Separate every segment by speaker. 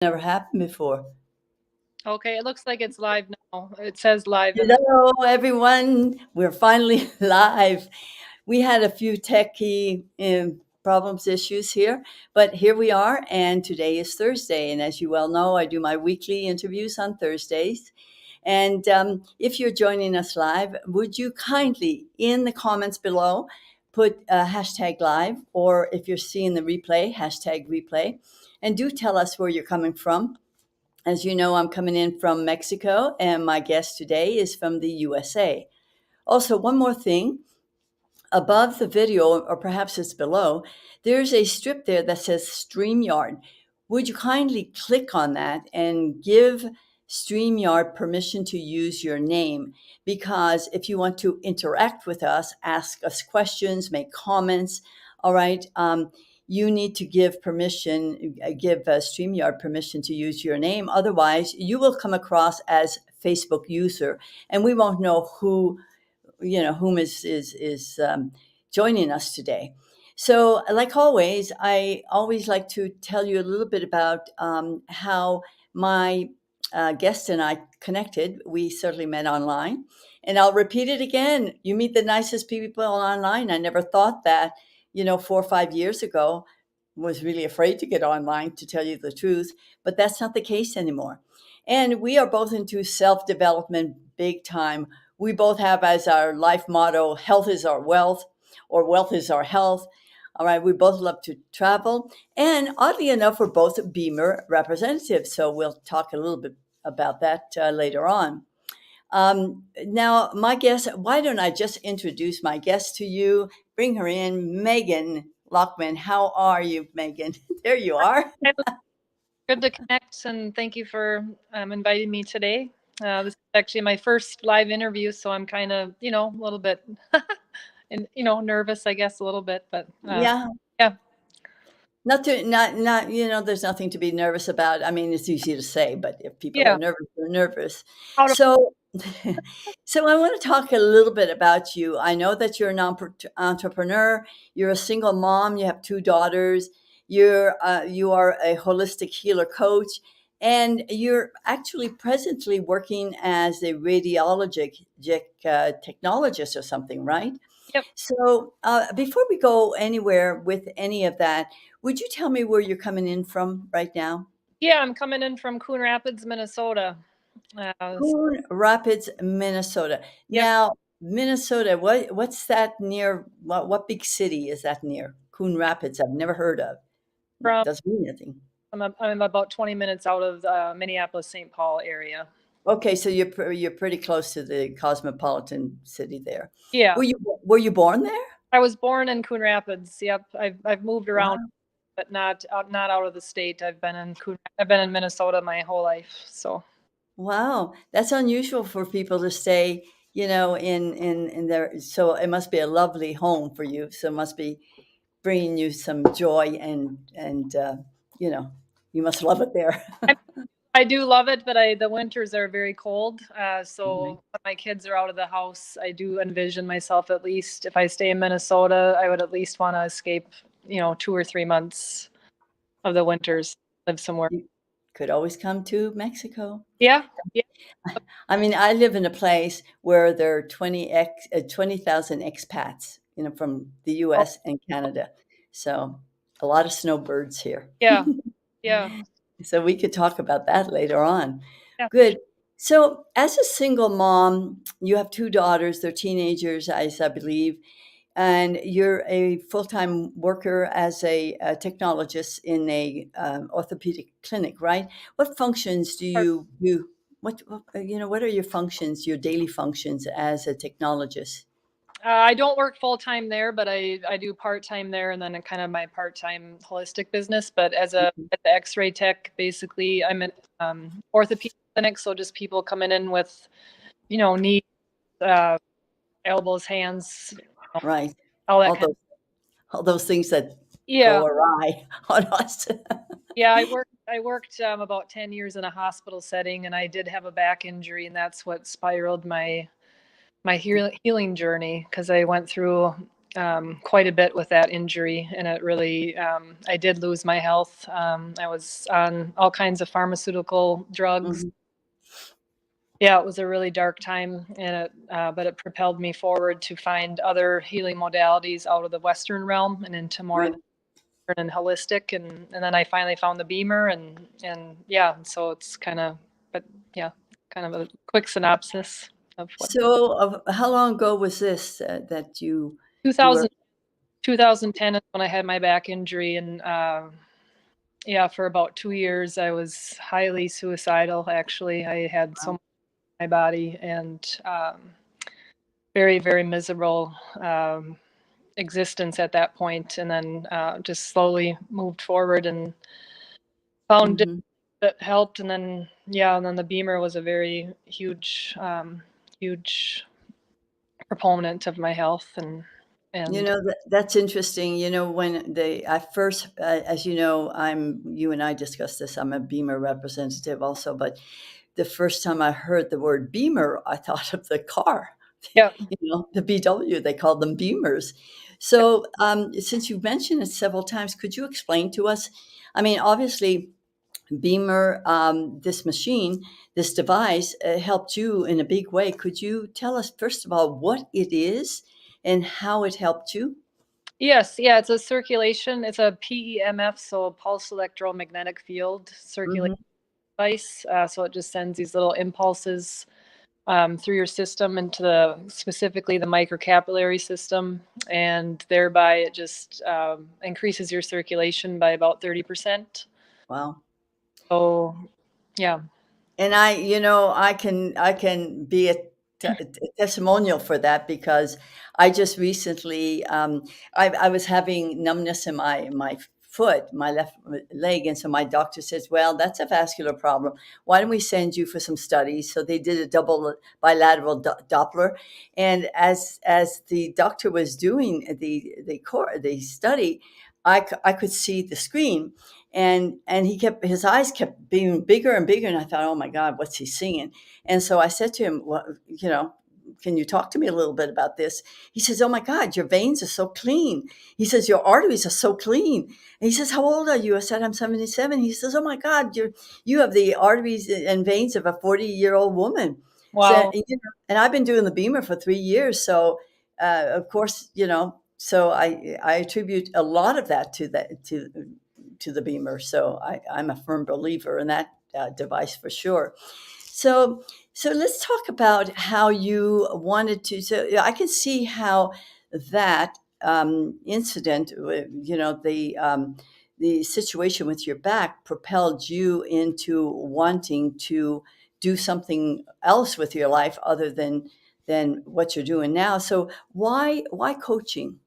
Speaker 1: Never happened before.
Speaker 2: Okay, it looks like it's live now. It says live.
Speaker 1: Hello, everyone. We're finally live. We had a few techie problems, issues here, but here we are. And today is Thursday. And as you well know, I do my weekly interviews on Thursdays. And if you're joining us live, would you kindly, in the comments below, put hashtag live, or if you're seeing the replay, hashtag replay, and do tell us where you're coming from. As you know, I'm coming in from Mexico, and my guest today is from the USA. Also, one more thing, above the video, or perhaps it's below, there's a strip there that says StreamYard. Would you kindly click on that and give StreamYard permission to use your name? Because if you want to interact with us, ask us questions, make comments, all right, you need to give permission, give StreamYard permission to use your name. Otherwise, you will come across as Facebook user, and we won't know whom is joining us today. So, like always, I always like to tell you a little bit about how my guest and I connected. We certainly met online. And I'll repeat it again. You meet the nicest people online. I never thought that, 4 or 5 years ago, was really afraid to get online, to tell you the truth. But that's not the case anymore. And we are both into self development big time. We both have as our life motto, health is our wealth, or wealth is our health. All right, we both love to travel. And oddly enough, we're both Beamer representatives. So we'll talk a little bit about that later on. Now, my guest, why don't I just introduce my guest to you? Bring her in, Meghan Lockman. How are you, Meghan? There you are.
Speaker 2: Good to connect, and thank you for inviting me today. This is actually my first live interview, so I'm kind of, a little bit, and nervous, I guess, a little bit, but
Speaker 1: Yeah.
Speaker 2: yeah.
Speaker 1: Not, there's nothing to be nervous about. I mean, it's easy to say, but if people are
Speaker 2: Yeah.
Speaker 1: nervous, they're nervous.
Speaker 2: Out of
Speaker 1: So, so I want to talk a little bit about you. I know that you're an entrepreneur. You're a single mom. You have two daughters. You are a holistic healer coach, and you're actually presently working as a radiologic technologist or something, right?
Speaker 2: Yep.
Speaker 1: So, before we go anywhere with any of that, would you tell me where you're coming in from right now?
Speaker 2: Yeah, I'm coming in from Coon Rapids, Minnesota.
Speaker 1: Coon Rapids, Minnesota.
Speaker 2: Yep.
Speaker 1: Now, Minnesota, what's that near? What big city is that near? Coon Rapids, I've never heard of.
Speaker 2: From
Speaker 1: Doesn't mean anything.
Speaker 2: I'm about 20 minutes out of the Minneapolis, St. Paul area.
Speaker 1: Okay, so you're pretty close to the cosmopolitan city there.
Speaker 2: Yeah.
Speaker 1: Were you born there?
Speaker 2: I was born in Coon Rapids. Yep. I've moved around,
Speaker 1: Wow.
Speaker 2: but not out of the state. I've been in Minnesota my whole life. So
Speaker 1: Wow, that's unusual for people to stay, in their. So it must be a lovely home for you. So it must be bringing you some joy, and you know, you must love it there.
Speaker 2: I, I do love it, but the winters are very cold.
Speaker 1: Mhm.
Speaker 2: So when my kids are out of the house, I do envision myself, at least if I stay in Minnesota, I would at least want to escape, 2 or 3 months of the winters, live somewhere.
Speaker 1: You could always come to Mexico.
Speaker 2: Yeah. Yeah.
Speaker 1: I mean, I live in a place where there are 20,000 expats, from the
Speaker 2: Oh,
Speaker 1: U.S. and Canada. So a lot of snowbirds here.
Speaker 2: yeah. Yeah.
Speaker 1: So we could talk about that later on.
Speaker 2: Yeah.
Speaker 1: Good. So, as a single mom, you have two daughters, they're teenagers, as I believe, and you're a full time worker as a technologist in a orthopedic clinic, right? What functions do you do? What are your functions, your daily functions as a technologist?
Speaker 2: I don't work full time there, but I do part time there, and then kind of my part time holistic business. But as the X-ray tech, basically, I'm in orthopedic clinic, so just people coming in with knees, uh, elbows, hands,
Speaker 1: Right.
Speaker 2: all that
Speaker 1: All
Speaker 2: kind.
Speaker 1: those things that
Speaker 2: Yeah,
Speaker 1: go awry on us.
Speaker 2: yeah. I worked about 10 years in a hospital setting, and I did have a back injury, and that's what spiraled my healing journey, because I went through quite a bit with that injury, and it really, I did lose my health. I was on all kinds of pharmaceutical drugs.
Speaker 1: Mhm.
Speaker 2: Yeah, it was a really dark time, and but it propelled me forward to find other healing modalities out of the Western realm and into more of
Speaker 1: Right.
Speaker 2: the Eastern and holistic, and then I finally found the Beamer, and yeah, so it's kind of, but yeah, kind of a quick synopsis of what
Speaker 1: So, how long ago was this that you were?
Speaker 2: 2000, 2010 is when I had my back injury, and yeah, for about 2 years I was highly suicidal. Actually, I had so much in my body, and very, very miserable existence at that point, and then just slowly moved forward and found it
Speaker 1: Mhm.
Speaker 2: that helped, and then yeah, and then the Beamer was a very huge, huge proponent of my health,
Speaker 1: You
Speaker 2: and
Speaker 1: know, that's interesting. You know, when I first, as you know, you and I discussed this, I'm a Beamer representative also, but the first time I heard the word Beamer, I thought of the car,
Speaker 2: yeah,
Speaker 1: the BW, they called them Beamers. So, since you've mentioned it several times, could you explain to us? I mean, obviously, Beamer, this machine, this device helped you in a big way. Could you tell us, first of all, what it is and how it helped you?
Speaker 2: yes, yeah, it's a circulation. It's a PEMF, so pulse electromagnetic field circulation
Speaker 1: Hmm.
Speaker 2: device. So it just sends these little impulses through your system into specifically the microcapillary system, and thereby it just increases your circulation by about 30%.
Speaker 1: Wow.
Speaker 2: So, yeah,
Speaker 1: And I can be a testimonial for that because I just recently, I was having numbness in my foot, my left leg, and so my doctor says, "Well, that's a vascular problem. Why don't we send you for some studies?" So they did a double bilateral Doppler, and as the doctor was doing the study, I could see the screen, and his eyes kept being bigger and bigger, and I thought, oh my God, what's he seeing? And so I said to him, well, can you talk to me a little bit about this? He says, oh my God, your veins are so clean. He says, your arteries are so clean. And he says, how old are you? I said, I'm 77. He says, oh my God, you have the arteries and veins of a 40-year-old woman. So,
Speaker 2: wow.
Speaker 1: and I've been doing the Beamer for 3 years. So, of course, so I attribute a lot of that to the Beamer. So I'm a firm believer in that device for sure. So so let's talk about how you wanted to. So I can see how that incident, the situation with your back, propelled you into wanting to do something else with your life other than what you're doing now. So why coaching?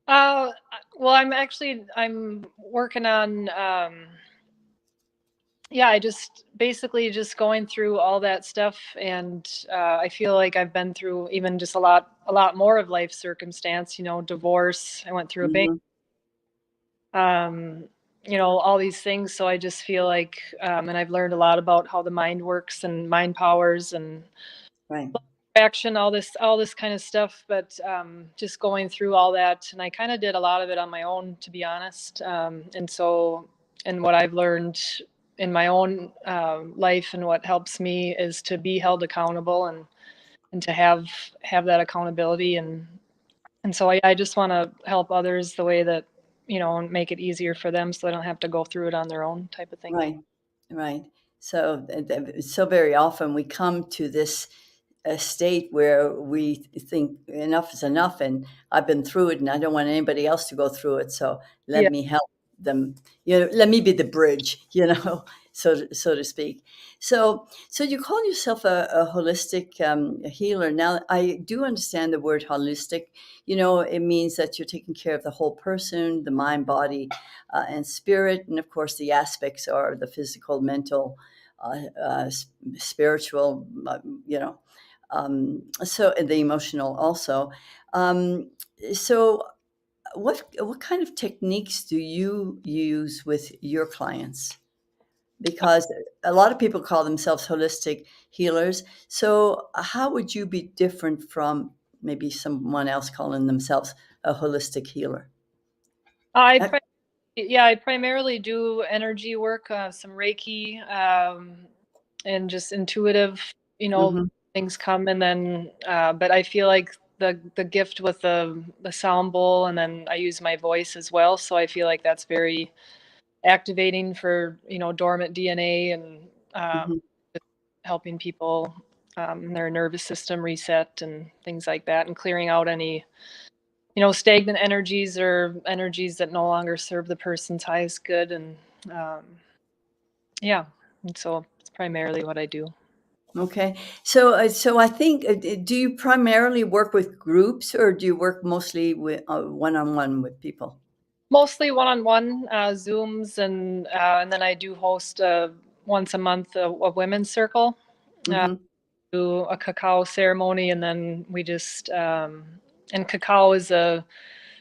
Speaker 2: Uh, well, I'm working on yeah, I just basically just going through all that stuff, and I feel like I've been through even just a lot more of life circumstance. Divorce. I went through a bank.
Speaker 1: Hmm.
Speaker 2: Um, all these things. So I just feel like, and I've learned a lot about how the mind works and mind powers and
Speaker 1: Right,
Speaker 2: action, all this kind of stuff. But just going through all that, and I kind of did a lot of it on my own, to be honest. And what I've learned in my own life, and what helps me, is to be held accountable, and to have that accountability, and so I just want to help others the way that, and make it easier for them, so they don't have to go through it on their own, type of thing.
Speaker 1: right, right. So so very often we come to this a state where we think enough is enough, and I've been through it and I don't want anybody else to go through it, so let
Speaker 2: Yeah.
Speaker 1: me help them, let me be the bridge, so to speak. So you call yourself a holistic healer. Now I do understand the word holistic. It means that you're taking care of the whole person, the mind, body, and spirit, and of course the aspects are the physical, mental, spiritual, so and the emotional also. Um, so what kind of techniques do you use with your clients? Because a lot of people call themselves holistic healers. So how would you be different from maybe someone else calling themselves a holistic healer?
Speaker 2: I
Speaker 1: Uh,
Speaker 2: I primarily do energy work, some Reiki, and just intuitive,
Speaker 1: mhm,
Speaker 2: things come, and then, but I feel like the gift with the sound bowl, and then I use my voice as well, so I feel like that's very activating for, dormant DNA, and
Speaker 1: mhm.
Speaker 2: just helping people, their nervous system reset and things like that, and clearing out any, stagnant energies or energies that no longer serve the person's highest good. And um, yeah, and so it's primarily what I do.
Speaker 1: Okay. So I think, do you primarily work with groups or do you work mostly with one-on-one with people?
Speaker 2: Mostly one-on-one, Zooms, and then I do host, once a month, a women's circle. Uh,
Speaker 1: Hmm.
Speaker 2: do a cacao ceremony, and then we just, and cacao is a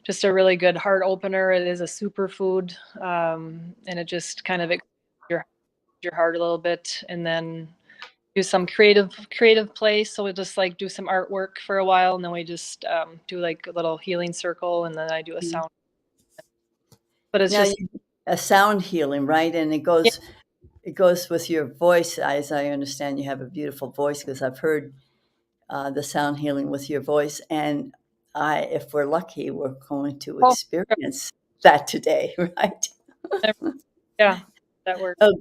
Speaker 2: just a really good heart opener. It is a superfood, and it just kind of expands your heart a little bit, and then do some creative play. So we just like do some artwork for a while, and then we just, do like a little healing circle, and then I do a sound. But it's
Speaker 1: Now,
Speaker 2: just,
Speaker 1: a sound healing, right? And
Speaker 2: yeah.
Speaker 1: it goes with your voice, as I understand. You have a beautiful voice because I've heard the sound healing with your voice, and if we're lucky, we're going to
Speaker 2: Oh,
Speaker 1: experience that today, right?
Speaker 2: yeah, that works.
Speaker 1: Oh,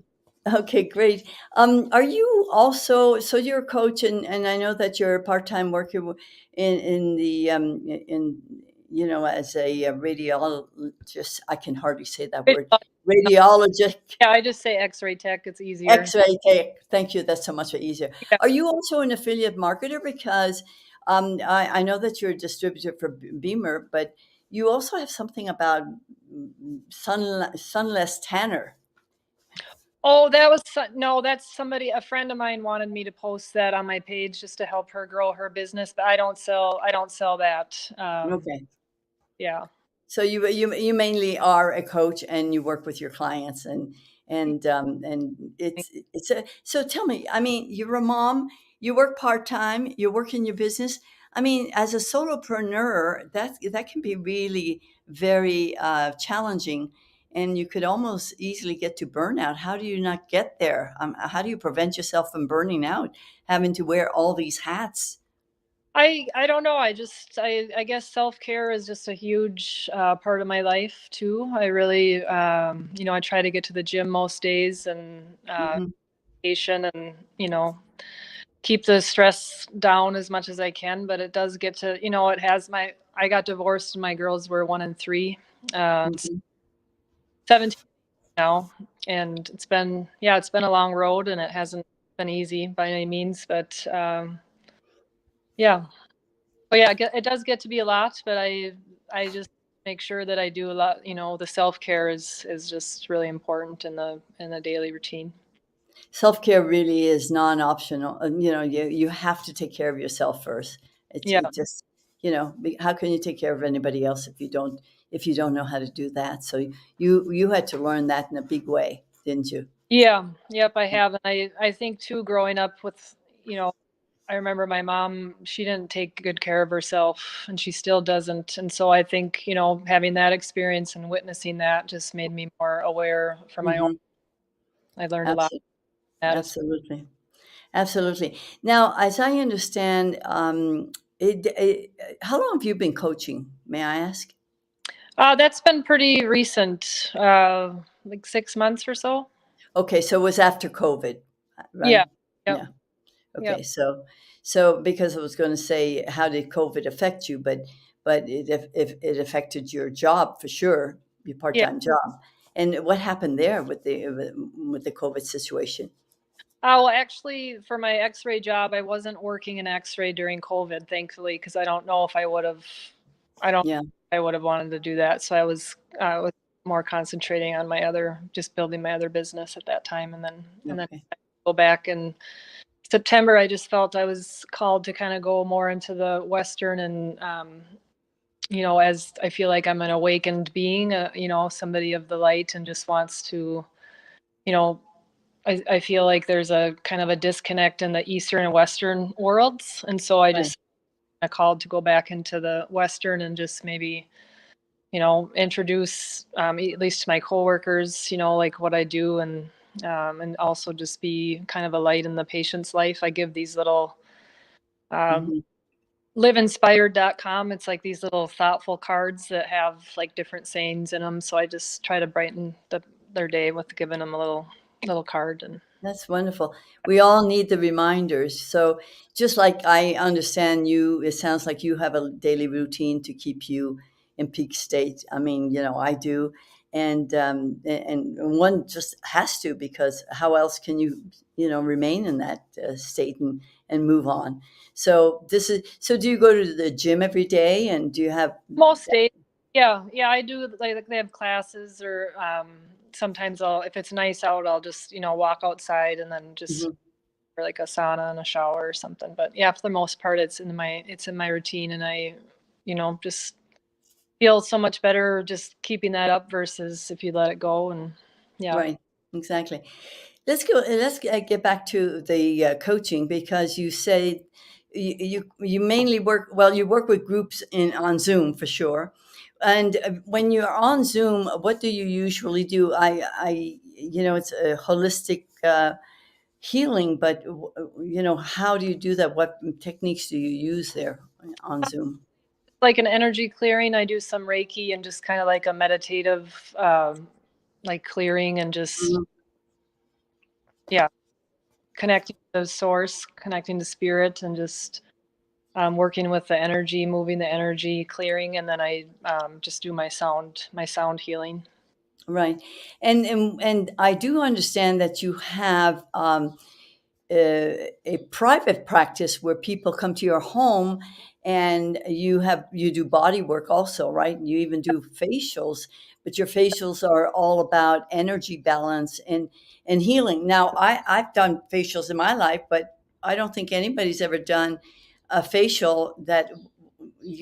Speaker 1: okay, great. Are you also, so you're a coach, and I know that you're a part-time worker in the in as a radiologist. I can hardly say that word. Radiologist,
Speaker 2: Yeah, I just say X-ray tech. It's easier.
Speaker 1: X-ray tech. Thank you. That's so much easier.
Speaker 2: Yeah.
Speaker 1: Are you also an affiliate marketer? Because I know that you're a distributor for Beamer, but you also have something about sunless tanner.
Speaker 2: Oh, no, that's somebody, a friend of mine wanted me to post that on my page just to help her grow her business, but I don't sell that.
Speaker 1: Okay.
Speaker 2: Yeah.
Speaker 1: So you mainly are a coach and you work with your clients and it's a so tell me, I mean, you're a mom, you work part-time, you work in your business. I mean, as a solopreneur, that can be really very challenging, and you could almost easily get to burnout. How do you not get there? How do you prevent yourself from burning out, having to wear all these hats?
Speaker 2: I don't know. I guess self-care is just a huge, part of my life too. I really, I try to get to the gym most days, and,
Speaker 1: Hmm.
Speaker 2: vacation, and, keep the stress down as much as I can, but it does get to, I got divorced and my girls were 1 and 3,
Speaker 1: Hmm.
Speaker 2: 17 now, and it's been a long road, and it hasn't been easy by any means, but, yeah. But yeah, it does get to be a lot, but I just make sure that I do a lot. The self care is just really important in the daily routine.
Speaker 1: Self-care really is non-optional. You have to take care of yourself first.
Speaker 2: Yeah,
Speaker 1: It just, how can you take care of anybody else if you don't know how to do that? So you had to learn that in a big way, didn't you?
Speaker 2: yeah, yep. I have, and I think too. Growing up with, you know, I remember my mom. She didn't take good care of herself, and she still doesn't. And so I think, having that experience and witnessing that just made me more aware for my own.
Speaker 1: Hmm.
Speaker 2: I learned a lot
Speaker 1: Absolutely,
Speaker 2: from that.
Speaker 1: absolutely, absolutely. Now, as I understand, how long have you been coaching? May I ask?
Speaker 2: That's been pretty recent, like 6 months or so.
Speaker 1: Okay, so it was after COVID,
Speaker 2: Yeah.
Speaker 1: right?
Speaker 2: Yep.
Speaker 1: Yeah.
Speaker 2: Yep.
Speaker 1: Okay, so because I was going to say, how did COVID affect you? But if it affected your job for sure, your
Speaker 2: Yeah.
Speaker 1: part-time job. And what happened there with the COVID situation?
Speaker 2: Well, actually, for my X-ray job, I wasn't working in X-ray during COVID, thankfully, because I don't know if I would have. I don't.
Speaker 1: Yeah.
Speaker 2: I would have wanted to do that. So I was more concentrating on just building my other business at that time, and then
Speaker 1: Okay.
Speaker 2: go back in September. I just felt I was called to kind of go more into the Western, and, as I feel like I'm an awakened being, somebody of the light, and just wants to, you know, I feel like there's a kind of a disconnect in the Eastern and Western worlds, and so I
Speaker 1: Right.
Speaker 2: just called to go back into the Western and just maybe, introduce, at least to my coworkers, like what I do, and also just be kind of a light in the patient's life. I give these little, um,
Speaker 1: Hmm.
Speaker 2: liveinspired.com. It's like these little thoughtful cards that have like different sayings in them. So I just try to brighten their day with giving them a little card. And
Speaker 1: That's wonderful. We all need the reminders. So, just like I understand you, it sounds like you have a daily routine to keep you in peak state. I mean, I do, and one just has to, because how else can you, remain in that state and move on? So this is so. Do you go to the gym every day, and do you have?
Speaker 2: most days, yeah, I do. Like they have classes, or sometimes if it's nice out, I'll just walk outside and then just
Speaker 1: Mhm.
Speaker 2: or like a sauna and a shower or something. But yeah, for the most part, it's in my routine, and I, just feel so much better just keeping that up versus if you let it go. And yeah.
Speaker 1: Right, exactly. Let's get back to the coaching, because you say you mainly work, well, you work with groups on Zoom for sure. And when you're on Zoom, what do you usually do? It's a holistic healing, but how do you do that? What techniques do you use there on Zoom?
Speaker 2: Like an energy clearing, I do some Reiki and just kind of like a meditative, like clearing and just,
Speaker 1: Mhm.
Speaker 2: yeah, connecting to the source, connecting to spirit, and just working with the energy, moving the energy, clearing, and then I just do my sound healing.
Speaker 1: Right, and I do understand that you have a private practice where people come to your home, and you do body work also, right? You even do facials, but your facials are all about energy balance and healing. Now, I've done facials in my life, but I don't think anybody's ever done a facial that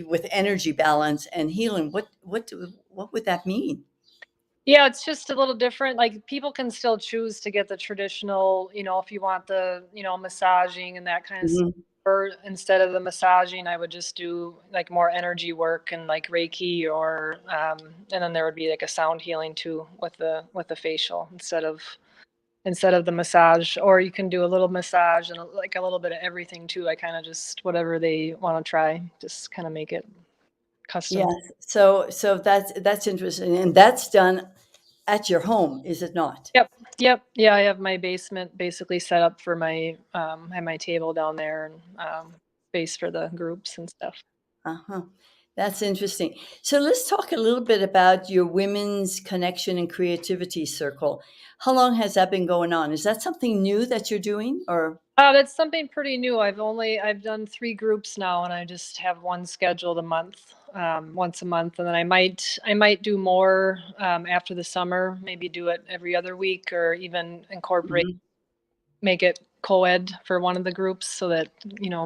Speaker 1: with energy balance and healing. What would that mean?
Speaker 2: Yeah, it's just a little different. Like people can still choose to get the traditional, if you want the, massaging and that kind of stuff.
Speaker 1: Mhm.
Speaker 2: Or instead of the massaging, I would just do like more energy work and like Reiki, or and then there would be like a sound healing too with the facial instead of the massage. Or you can do a little massage and like a little bit of everything too. I kind of just whatever they want to try, just kind of make it custom.
Speaker 1: Yes. So that's interesting, and that's done at your home, is it not?
Speaker 2: Yep. Yep. Yeah, I have my basement basically set up for I have my table down there, and space for the groups and stuff.
Speaker 1: Uh-huh. That's interesting. So let's talk a little bit about your women's connection and creativity circle. How long has that been going on? Is that something new that you're doing, or?
Speaker 2: That's something pretty new. I've done 3 groups now, and I just have one scheduled once a month, and then I might do more after the summer. Maybe do it every other week, or even incorporate
Speaker 1: Mhm.
Speaker 2: make it co-ed for one of the groups, so that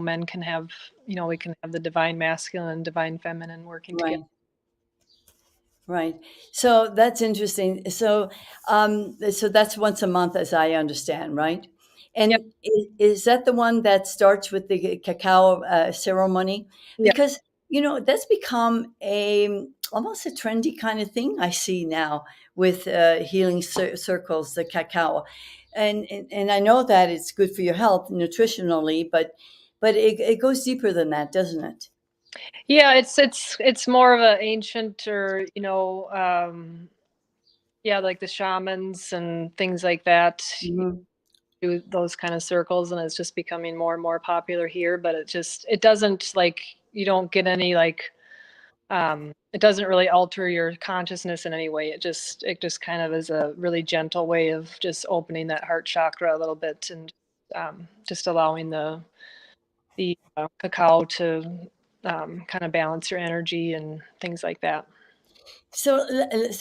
Speaker 2: men can have, we can have the divine masculine and divine feminine working together.
Speaker 1: Right. Right. So that's interesting. So that's once a month, as I understand, right?
Speaker 2: Yep.
Speaker 1: And is that the one that starts with the cacao ceremony?
Speaker 2: Yeah.
Speaker 1: Because that's become a almost a trendy kind of thing I see now with healing circles, the cacao, and I know that it's good for your health nutritionally, but it goes deeper than that, doesn't it?
Speaker 2: Yeah, it's more of an ancient, or yeah, like the shamans and things like that
Speaker 1: Hmm.
Speaker 2: do those kind of circles, and it's just becoming more and more popular here. But it doesn't, like, you don't get any like, it doesn't really alter your consciousness in any way. It just kind of is a really gentle way of just opening that heart chakra a little bit, and just allowing the cacao to kind of balance your energy and things like that.
Speaker 1: So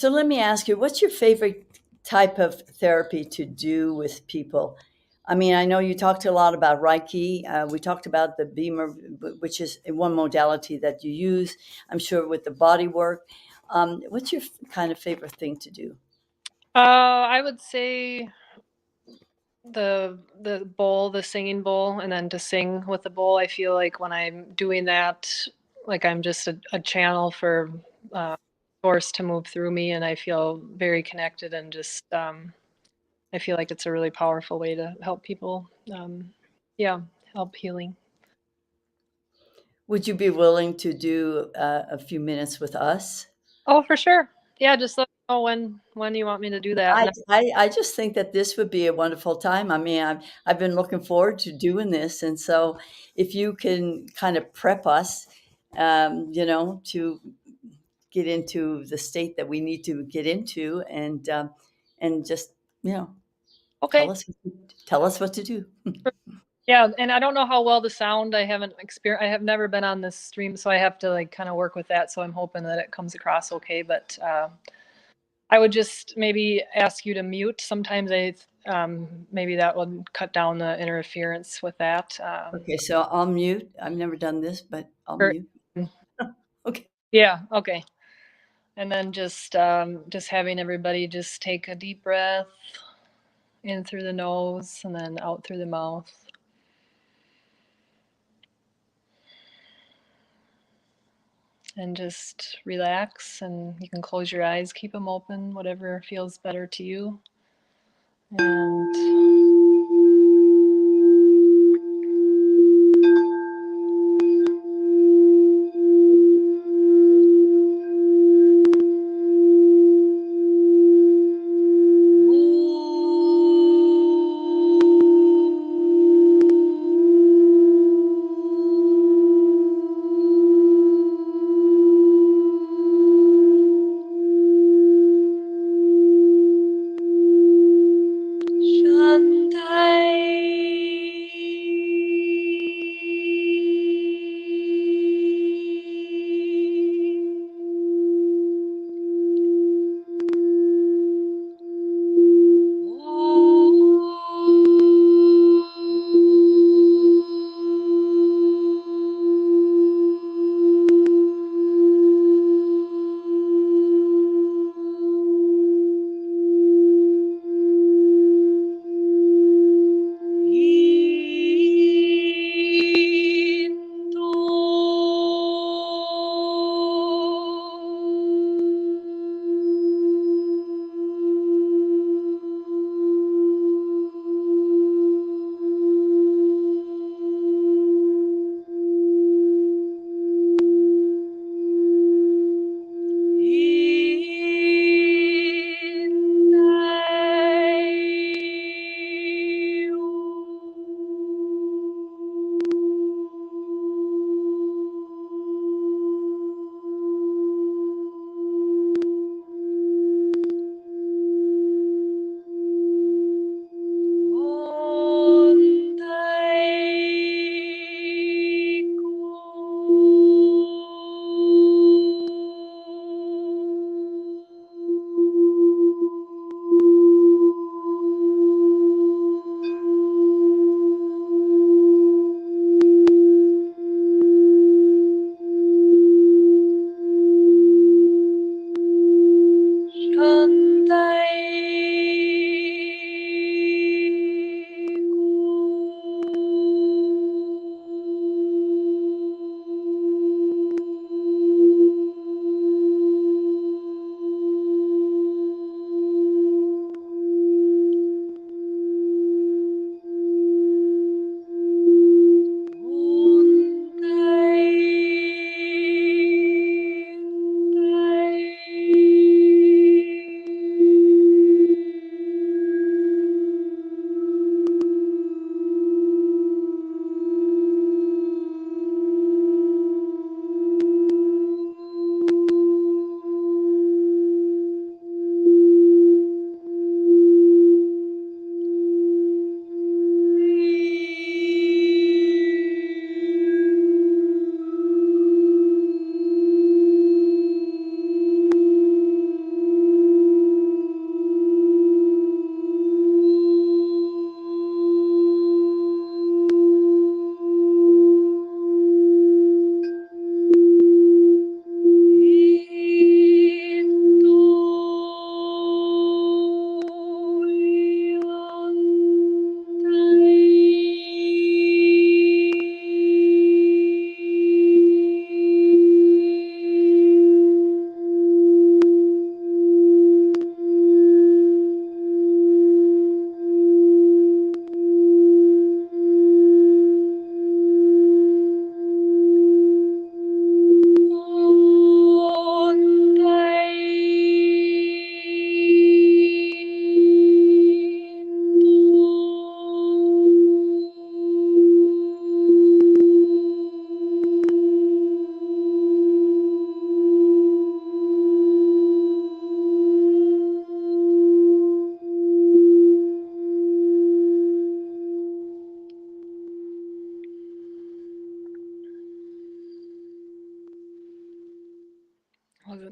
Speaker 1: let me ask you, what's your favorite type of therapy to do with people? I mean, I know you talked a lot about Reiki. We talked about the Beamer, which is one modality that you use, I'm sure, with the body work. What's your kind of favorite thing to do?
Speaker 2: I would say the bowl, the singing bowl, and then to sing with the bowl. I feel like when I'm doing that, like I'm just a channel for force to move through me, and I feel very connected and just I feel like it's a really powerful way to help people. Yeah, help healing.
Speaker 1: Would you be willing to do a few minutes with us?
Speaker 2: Oh, for sure. Yeah, just let me know when you want me to do that.
Speaker 1: I,
Speaker 2: And
Speaker 1: I just think that this would be a wonderful time. I mean, I've been looking forward to doing this, and so if you can kind of prep us, to get into the state that we need to get into, and just you know tell
Speaker 2: okay.
Speaker 1: us tell us what to do.
Speaker 2: Yeah, and I don't know how well the sound. I have never been on this stream, so I have to like kind of work with that. So I'm hoping that it comes across okay. But I would just maybe ask you to mute. Sometimes maybe that would cut down the interference with that.
Speaker 1: Okay, so I'll mute. I've never done this, but I'll
Speaker 2: Or-
Speaker 1: mute. Okay.
Speaker 2: yeah, okay. And then just having everybody just take a deep breath in through the nose and then out through the mouth. And just relax, and you can close your eyes, keep them open, whatever feels better to you. And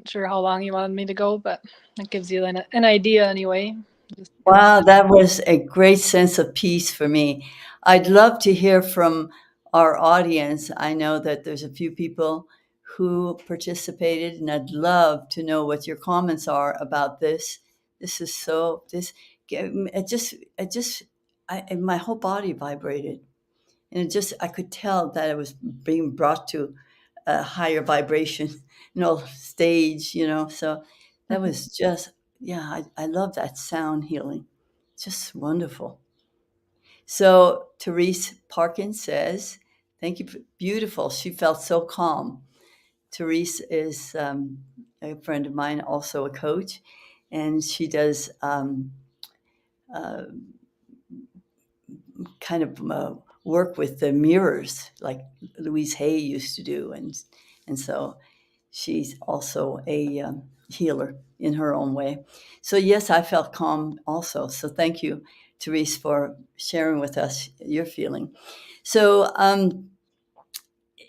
Speaker 2: Not sure how long you wanted me to go, but that gives you an idea anyway.
Speaker 1: Wow, that was a great sense of peace for me. I'd love to hear from our audience. I know that there's a few people who participated, and I'd love to know what your comments are about this. This is so, this, my whole body vibrated. And I could tell that I was being brought to a higher vibration, stage, So that
Speaker 2: Mhm.
Speaker 1: was just, yeah, I love that sound healing. Just wonderful. So Therese Parkin says, thank you. Beautiful. She felt so calm. Therese is a friend of mine, also a coach, and she does uh, kind of work with the mirrors like Louise Hay used to do. And so she's also a healer in her own way. So, yes, I felt calm also. So, thank you, Therese, for sharing with us your feeling. So,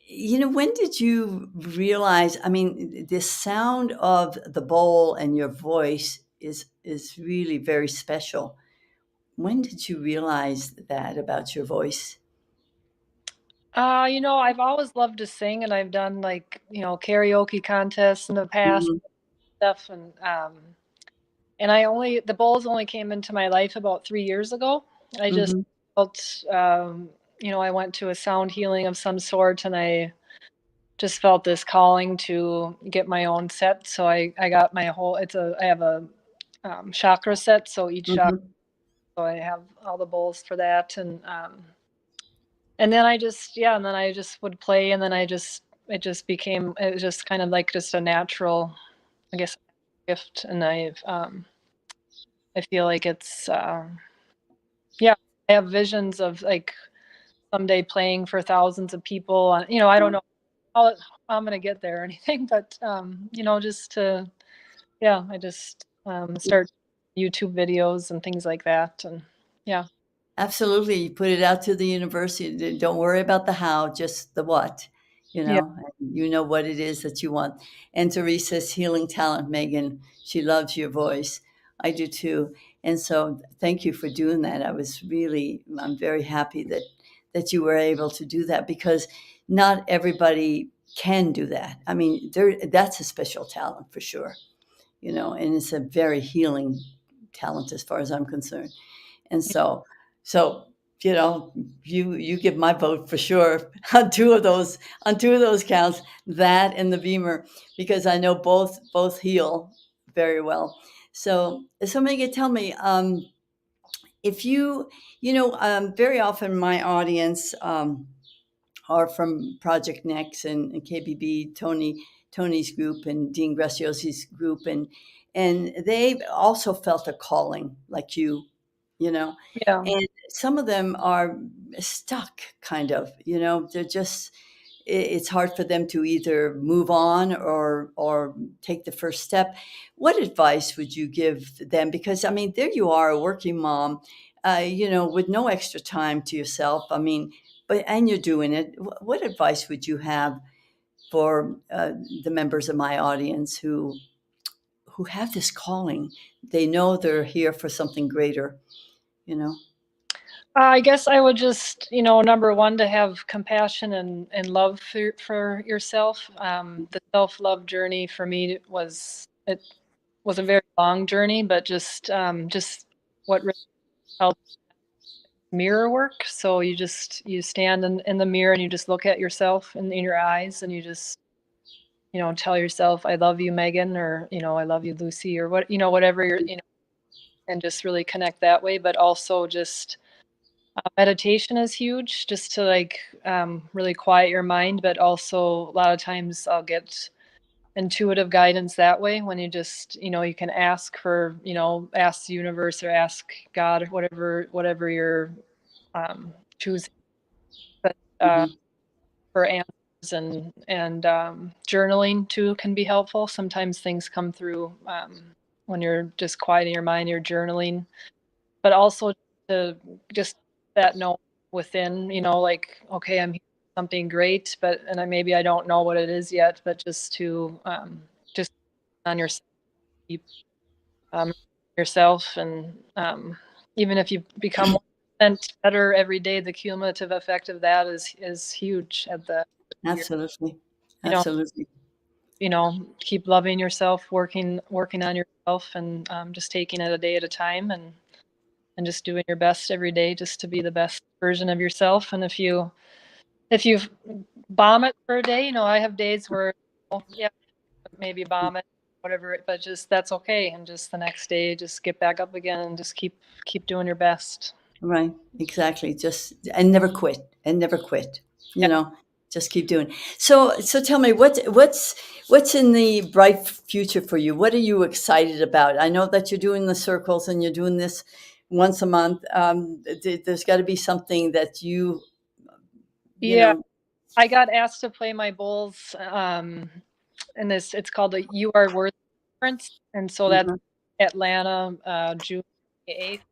Speaker 1: when did you realize? I mean, the sound of the bowl and your voice is really very special. When did you realize that about your voice?
Speaker 2: I've always loved to sing, and I've done like karaoke contests in the past
Speaker 1: Mhm,
Speaker 2: stuff, and the bowls only came into my life about 3 years ago. I just
Speaker 1: mhm,
Speaker 2: felt, I went to a sound healing of some sort, and I just felt this calling to get my own set. So I got my whole. I have a chakra set, so each chakra.
Speaker 1: mhm.
Speaker 2: So I have all the bowls for that, and then I just would play, and then it was just kind of like just a natural, I guess, gift, and I feel like it's yeah, I have visions of like someday playing for thousands of people. I don't know how I'm gonna get there or anything, but just to I just start YouTube videos and things like that, and yeah,
Speaker 1: Absolutely. You put it out to the universe. Don't worry about the how, just the what,
Speaker 2: yeah,
Speaker 1: and you know what it is that you want. And Teresa's healing talent, Megan, she loves your voice. I do too. And so thank you for doing that. I'm very happy that you were able to do that because not everybody can do that. I mean, that's a special talent for sure, and it's a very healing talent as far as I'm concerned. And so you know, you give my vote for sure on two of those counts, that and the Beamer, because I know both heal very well. So Megan, tell me, if very often my audience are from Project Next and KBB, Tony's group and Dean Graciosi's group, and they've also felt a calling like you know,
Speaker 2: yeah.
Speaker 1: and some of them are stuck, kind of, they're just it's hard for them to either move on or take the first step. What advice would you give them? Because I mean, there you are, a working mom, with no extra time to yourself. I mean, and you're doing it. What advice would you have for the members of my audience who have this calling? They know they're here for something greater. You know.
Speaker 2: I guess I would just, number one, to have compassion and love for yourself. The self-love journey for me was a very long journey, but just what really helped, mirror work. So you stand in the mirror and you just look at yourself in your eyes, and you just, tell yourself, I love you, Megan, or, I love you, Lucy, or whatever and just really connect that way. But also just meditation is huge, just to like really quiet your mind. But also a lot of times I'll get intuitive guidance that way, when you just, you can ask the universe or ask God, or whatever you're choosing. But
Speaker 1: Mhm.
Speaker 2: for answers, and journaling too can be helpful. Sometimes things come through when you're just quieting your mind, you're journaling. But also to just that note within, like, okay, I'm here for something great, maybe I don't know what it is yet, but just to just on yourself, keep yourself, and even if you become 1% better every day, the cumulative effect of that is huge at the year.
Speaker 1: Absolutely.
Speaker 2: You know,
Speaker 1: Absolutely.
Speaker 2: keep loving yourself, working on yourself, and just taking it a day at a time, and just doing your best every day just to be the best version of yourself. And if you bomb it for a day, I have days where, yeah, maybe bomb it, whatever, but just that's okay. And just the next day, just get back up again and just keep doing your best.
Speaker 1: Right. Exactly. Just and never quit. And never quit. You
Speaker 2: Yeah.
Speaker 1: know, just keep doing. So tell me what's in the bright future for you? What are you excited about? I know that you're doing the circles and you're doing this once a month. There's got to be something that you
Speaker 2: Yeah.
Speaker 1: know.
Speaker 2: I got asked to play my bowls, and it's called the You Are Worth Conference. And so that's
Speaker 1: Mhm.
Speaker 2: Atlanta, June 8th.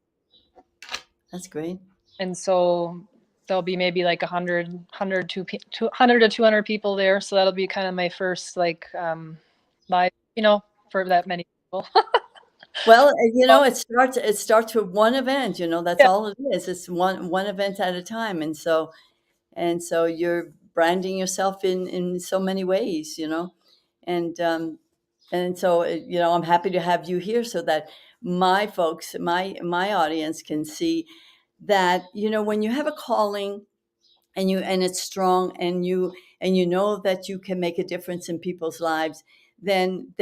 Speaker 1: That's great.
Speaker 2: And so there'll be maybe like 100 to 200 people there. So that'll be kind of my first like live, for that many people.
Speaker 1: Well,
Speaker 2: Well,
Speaker 1: it starts with one event. That's
Speaker 2: yeah,
Speaker 1: all it is. It's one event at a time, and so you're branding yourself in so many ways, and so I'm happy to have you here so that my folks, my audience can see that when you have a calling and it's strong and you know that you can make a difference in people's lives, then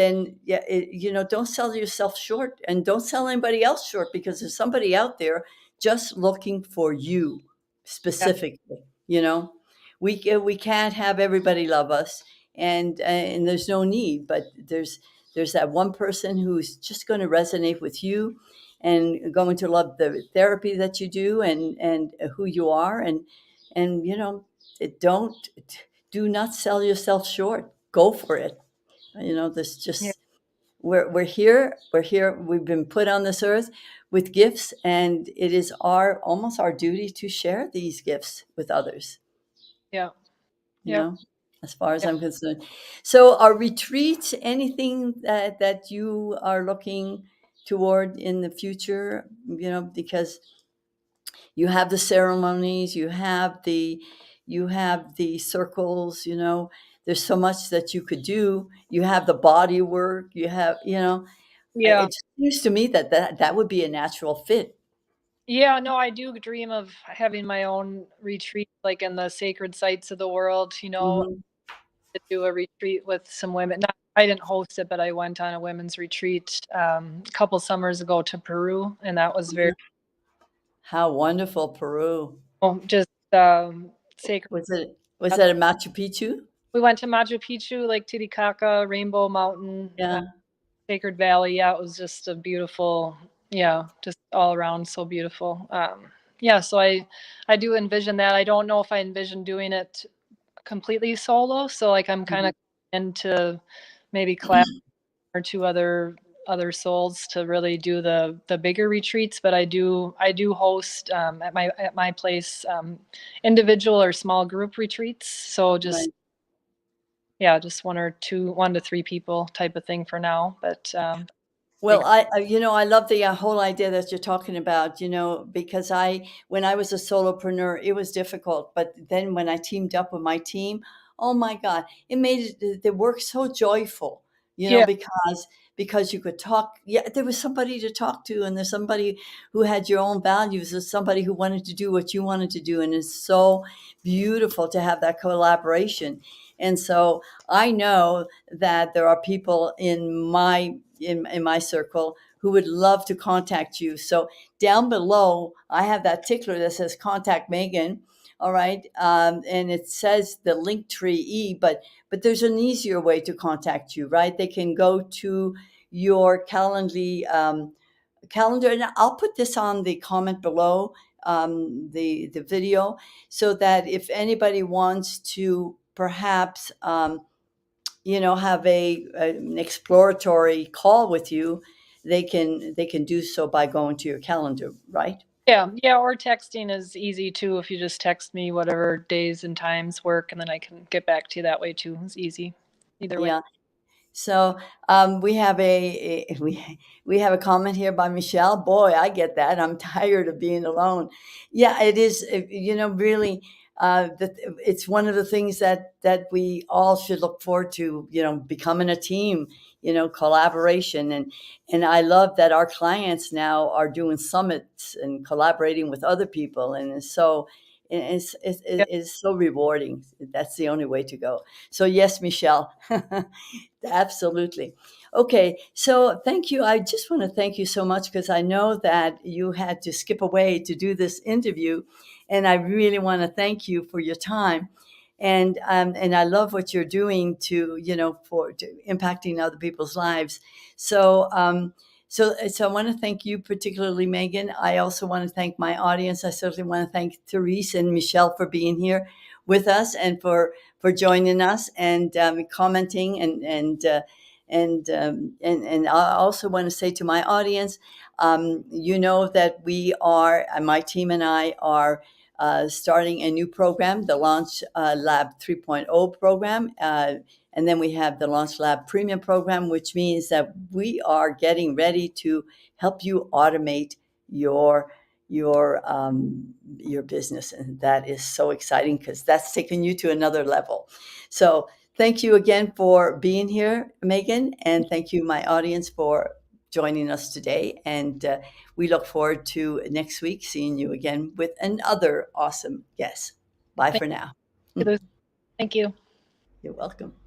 Speaker 1: yeah, don't sell yourself short and don't sell anybody else short, because there's somebody out there just looking for you
Speaker 2: yeah,
Speaker 1: specifically. We can't have everybody love us, and there's no need, but there's that one person who's just going to resonate with you and going to love the therapy that you do and who you are, and don't do not sell yourself short. Go for it. This
Speaker 2: yeah,
Speaker 1: just we're here, we've been put on this earth with gifts, and it is almost our duty to share these gifts with others,
Speaker 2: yeah,
Speaker 1: you
Speaker 2: yeah.
Speaker 1: know as far as
Speaker 2: Yeah.
Speaker 1: I'm concerned. So are retreats anything that you are looking toward in the future, because you have the ceremonies, you have the circles, there's so much that you could do. You have the body work, you have,
Speaker 2: Yeah.
Speaker 1: it just seems to me that would be a natural fit.
Speaker 2: Yeah, no, I do dream of having my own retreat, like in the sacred sites of the world,
Speaker 1: Hmm.
Speaker 2: to do a retreat with some women. Not, I didn't host it, but I went on a women's retreat a couple summers ago to Peru, and that was very
Speaker 1: How wonderful. Peru.
Speaker 2: just sacred.
Speaker 1: Was it a Machu Picchu?
Speaker 2: We went to Machu Picchu, Lake Titicaca, Rainbow Mountain,
Speaker 1: Yeah.
Speaker 2: Sacred Valley. Yeah, it was just a beautiful, yeah, just all around so beautiful. Yeah, so I do envision that. I don't know if I envision doing it completely solo. So like I'm kind
Speaker 1: Mhm.
Speaker 2: of into maybe class or two other souls to really do the bigger retreats. But I do host at my place individual or small group retreats. So just
Speaker 1: Right.
Speaker 2: yeah, just 1 to 3 people type of thing for now. But
Speaker 1: Well,
Speaker 2: bigger.
Speaker 1: I love the whole idea that you're talking about, because when I was a solopreneur, it was difficult. But then when I teamed up with my team, oh my God, it made the work so joyful,
Speaker 2: Yeah,
Speaker 1: because you could talk. Yeah, there was somebody to talk to, and there's somebody who had your own values. There's somebody who wanted to do what you wanted to do. And it's so beautiful to have that collaboration. And so I know that there are people in my circle who would love to contact you. So down below, I have that tickler that says "Contact Megan." All right, and it says the link tree but there's an easier way to contact you, right? They can go to your calendar, and I'll put this on the comment below the video, so that if anybody wants to perhaps have an exploratory call with you, they can do so by going to your calendar, right?
Speaker 2: yeah, yeah. Or texting is easy too. If you just text me whatever days and times work, and then I can get back to you that way too. It's easy. Either way.
Speaker 1: Yeah. So we have a comment here by Michelle. Boy, I get that. I'm tired of being alone. Yeah, it is. Really, it's one of the things that we all should look forward to. Becoming a team. Collaboration, and I love that our clients now are doing summits and collaborating with other people, and it's so rewarding. That's the only way to go. So yes, Michelle. Absolutely. Okay, so thank you. I just want to thank you so much because I know that you had to skip away to do this interview, and I really want to thank you for your time. And I love what you're doing to impacting other people's lives. So I want to thank you particularly, Megan. I also want to thank my audience. I certainly want to thank Therese and Michelle for being here with us and for joining us and commenting and I also want to say to my audience, that we are, my team and I are starting a new program, the Launch Lab 3.0 program. And then we have the Launch Lab Premium program, which means that we are getting ready to help you automate your your business, and that is so exciting because that's taking you to another level. So thank you again for being here, Megan, and thank you, my audience, for joining us today. And we look forward to next week seeing you again with another awesome guest. Bye
Speaker 2: Thank
Speaker 1: for now.
Speaker 2: you. Thank you.
Speaker 1: You're welcome.